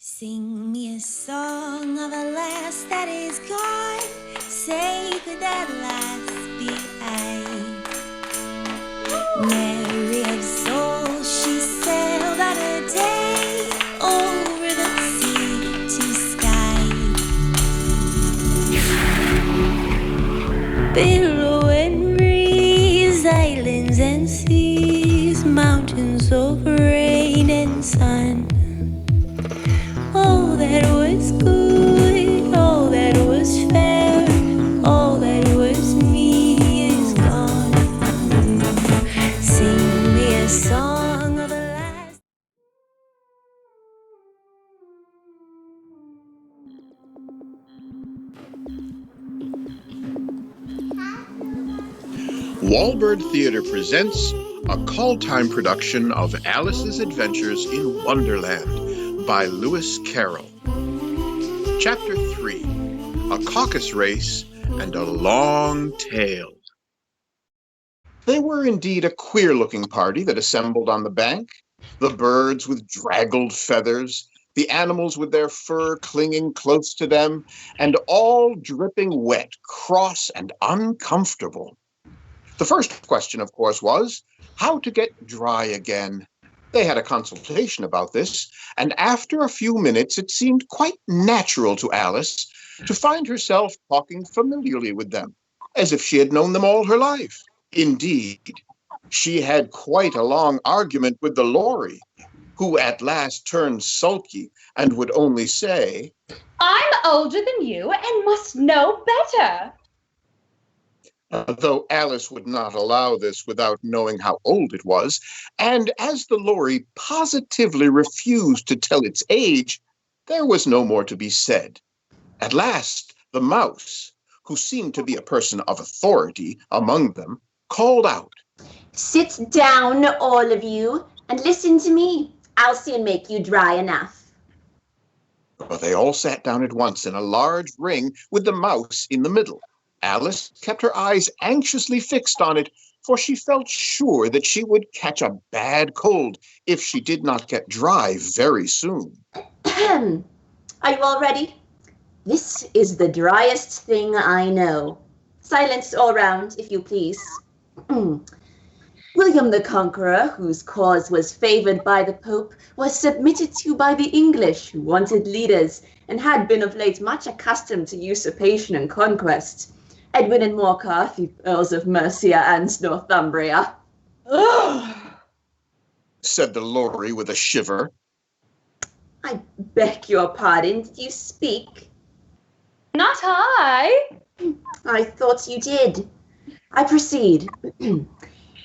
Sing me a song of a lass that is gone. Say could that lass be I? Mary of soul, she sailed on a day over the sea to sky. Billow and breeze, islands and seas, mountains of rain and sun. All that was good, all that was fair, all that was me is gone. Sing me a song of a last. WallByrd Theater presents a call-time production of Alice's Adventures in Wonderland by Lewis Carroll. Chapter 3, A Caucus-Race and a Long Tale. They were indeed a queer-looking party that assembled on the bank. The birds with draggled feathers, the animals with their fur clinging close to them, and all dripping wet, cross, and uncomfortable. The first question, of course, was how to get dry again. They had a consultation about this, and after a few minutes it seemed quite natural to Alice to find herself talking familiarly with them, as if she had known them all her life. Indeed, she had quite a long argument with the Lory, who at last turned sulky and would only say, "I'm older than you and must know better." Though Alice would not allow this without knowing how old it was, and as the Lory positively refused to tell its age, there was no more to be said. At last, the mouse, who seemed to be a person of authority among them, called out, "Sit down, all of you, and listen to me. I'll soon make you dry enough." Well, they all sat down at once in a large ring with the mouse in the middle. Alice kept her eyes anxiously fixed on it, for she felt sure that she would catch a bad cold if she did not get dry very soon. Are you all ready? This is the driest thing I know. Silence all round, if you please. William the Conqueror, whose cause was favored by the Pope, was submitted to by the English, who wanted leaders, and had been of late much accustomed to usurpation and conquest. Edwin and Morcar, the Earls of Mercia and Northumbria. "Ugh," said the Lory with a shiver. "I beg your pardon, did you speak?" Not I. "I thought you did. I proceed.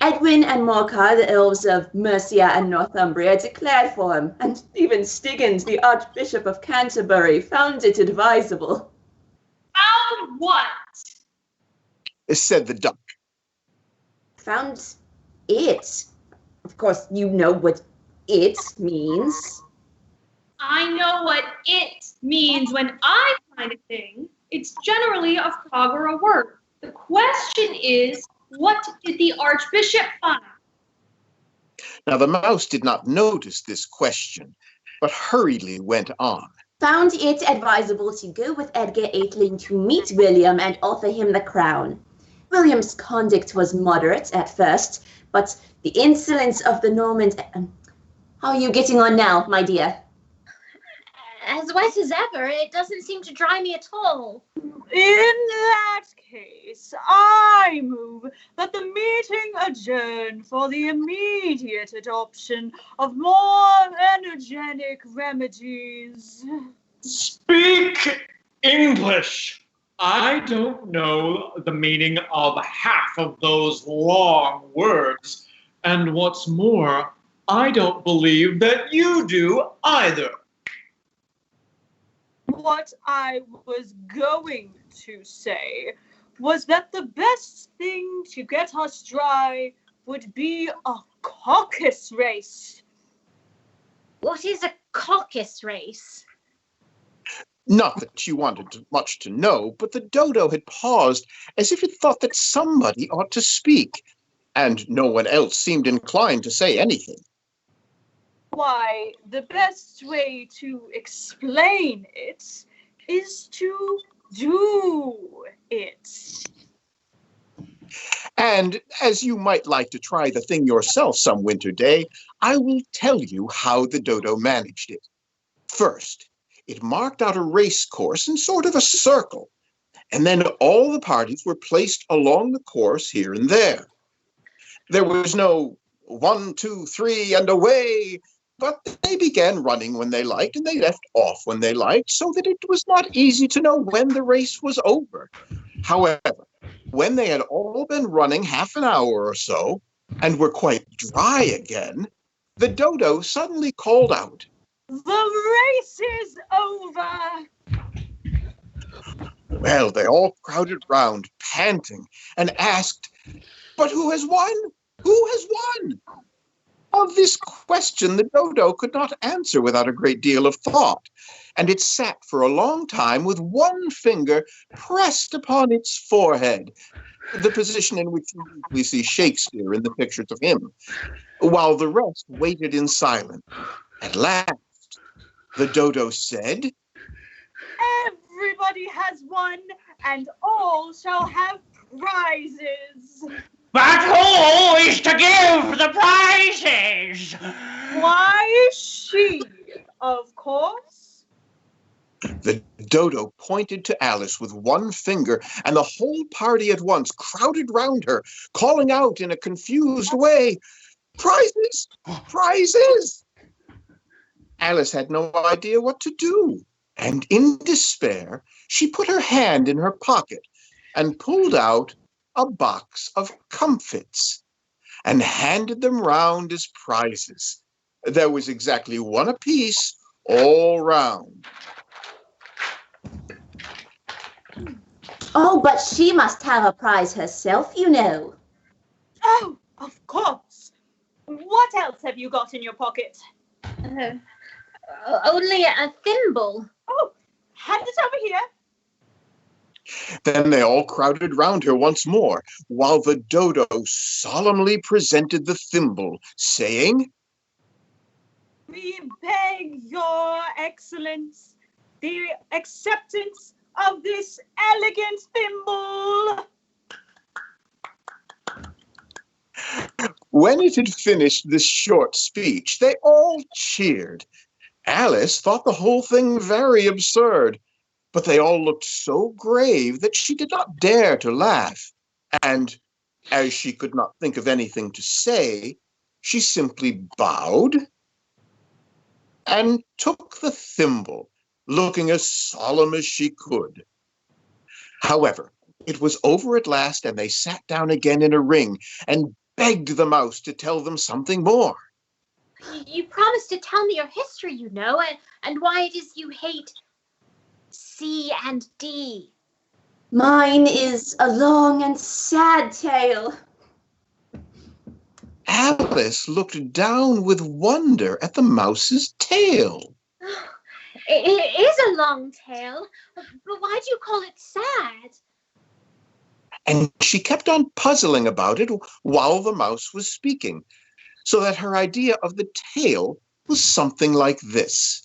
Edwin and Morcar, the Earls of Mercia and Northumbria, declared for him, and even Stiggins, the Archbishop of Canterbury, found it advisable." Found what? Said the duck. "Found it. Of course, you know what it means." I know what it means when I find a thing. It's generally a frog or a word. The question is, what did the Archbishop find? Now the mouse did not notice this question, but hurriedly went on. "Found it advisable to go with Edgar Atheling to meet William and offer him the crown. William's conduct was moderate at first, but the insolence of the Normans... How are you getting on now, my dear?" "As wet as ever. It doesn't seem to dry me at all." "In that case, I move that the meeting adjourn for the immediate adoption of more energetic remedies." Speak English! I don't know the meaning of half of those long words. And what's more, I don't believe that you do either. What I was going to say was that the best thing to get us dry would be a caucus race. What is a caucus race? Not that she wanted much to know, but the Dodo had paused as if it thought that somebody ought to speak, and no one else seemed inclined to say anything. Why, the best way to explain it is to do it. And as you might like to try the thing yourself some winter day, I will tell you how the Dodo managed it. First, it marked out a race course in sort of a circle, and then all the parties were placed along the course here and there. There was no 1, 2, 3, and away, but they began running when they liked, and they left off when they liked, so that it was not easy to know when the race was over. However, when they had all been running half an hour or so, and were quite dry again, the Dodo suddenly called out, "The race is over!" Well, they all crowded round, panting, and asked, "But who has won? Who has won?" Of this question the Dodo could not answer without a great deal of thought, and it sat for a long time with one finger pressed upon its forehead, the position in which you usually see Shakespeare in the pictures of him, while the rest waited in silence. At last, the Dodo said, "Everybody has won, and all shall have prizes." But who is to give the prizes? Why, she, of course. The Dodo pointed to Alice with one finger, and the whole party at once crowded round her, calling out in a confused way, "Prizes! Prizes!" Alice had no idea what to do, and in despair, she put her hand in her pocket and pulled out a box of comfits and handed them round as prizes. There was exactly one apiece all round. Oh, but she must have a prize herself, you know. Oh, of course. What else have you got in your pocket? Only a thimble. Oh, hand it over here. Then they all crowded round her once more, while the Dodo solemnly presented the thimble, saying, "We beg your excellence the acceptance of this elegant thimble." When it had finished this short speech, they all cheered. Alice thought the whole thing very absurd, but they all looked so grave that she did not dare to laugh, and as she could not think of anything to say, she simply bowed and took the thimble, looking as solemn as she could. However, it was over at last, and they sat down again in a ring and begged the mouse to tell them something more. You promised to tell me your history, you know, and why it is you hate C and D. Mine is a long and sad tale. Alice looked down with wonder at the mouse's tail. It is a long tale, but why do you call it sad? And she kept on puzzling about it while the mouse was speaking, so that her idea of the tale was something like this.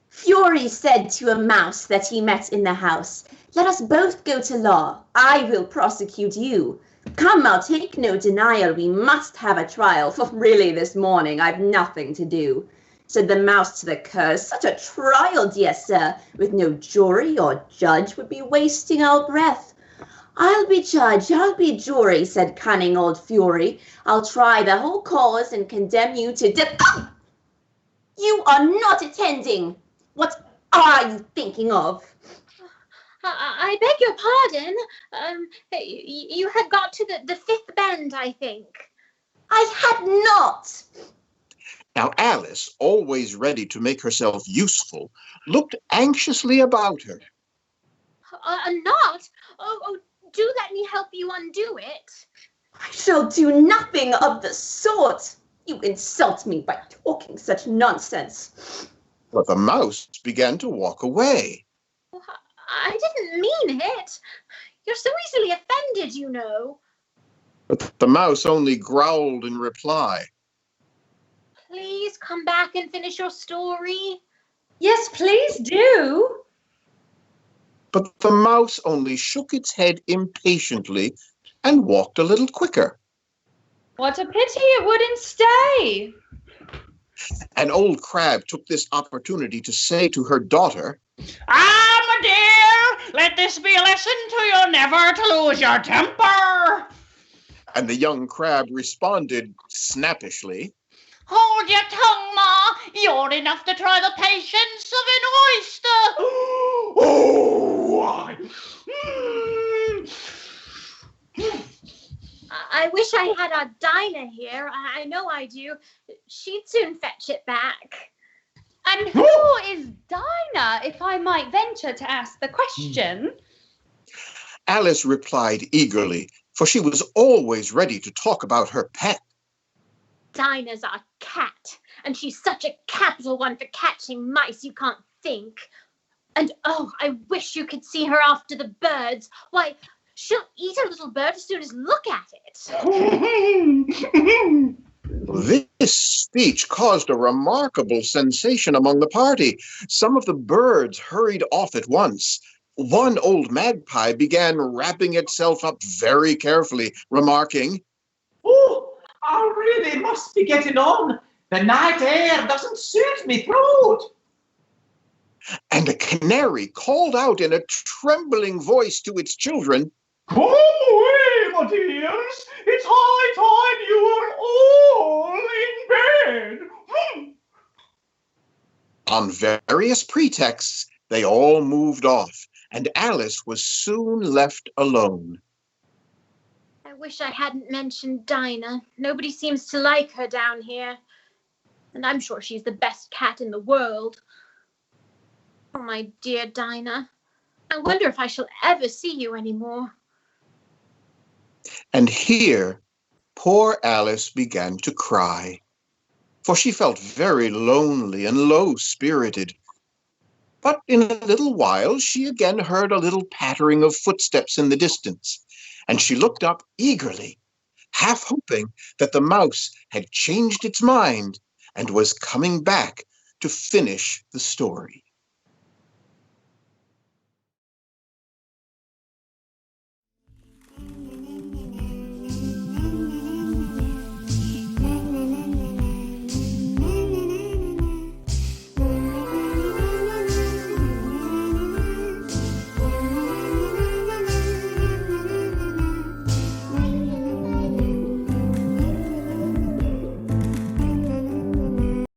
Fury said to a mouse that he met in the house, "Let us both go to law. I will prosecute you. Come, I'll take no denial. We must have a trial, for really this morning I've nothing to do." Said the mouse to the curs, "Such a trial, dear sir, with no jury or judge would be wasting our breath." "I'll be judge, I'll be jury," said cunning old Fury. "I'll try the whole cause and condemn you to death." Oh! You are not attending. What are you thinking of? I beg your pardon. You had got to the fifth bend, I think. I had not. Now Alice, always ready to make herself useful, looked anxiously about her. Not? Oh, do let me help you undo it. I shall do nothing of the sort. You insult me by talking such nonsense. But the mouse began to walk away. I didn't mean it. You're so easily offended, you know. But the mouse only growled in reply. please come back and finish your story? Yes, please do. But the mouse only shook its head impatiently and walked a little quicker. What a pity it wouldn't stay. An old crab took this opportunity to say to her daughter, "Ah, my dear, let this be a lesson to you never to lose your temper." and the young crab responded snappishly, "Hold your tongue, Ma. You're enough to try the patience of an oyster." Oh, I wish I had our Dinah here. I know I do. She'd soon fetch it back. And who is Dinah, if I might venture to ask the question? Alice replied eagerly, for she was always ready to talk about her pet. Dinah's our cat, and she's such a capital one for catching mice you can't think. And oh, I wish you could see her after the birds. Why, she'll eat a little bird as soon as look at it. This speech caused a remarkable sensation among the party. Some of the birds hurried off at once. One old magpie began wrapping itself up very carefully, remarking, "Oh, I really must be getting on. The night air doesn't suit me throat." and a canary called out in a trembling voice to its children, "Come away, my dears. It's high time you were all in bed." On various pretexts, they all moved off, and Alice was soon left alone. I wish I hadn't mentioned Dinah. Nobody seems to like her down here. And I'm sure she's the best cat in the world. Oh, my dear Dinah. I wonder if I shall ever see you anymore. And here, poor Alice began to cry, for she felt very lonely and low-spirited. But in a little while, she again heard a little pattering of footsteps in the distance, and she looked up eagerly, half hoping that the mouse had changed its mind and was coming back to finish the story.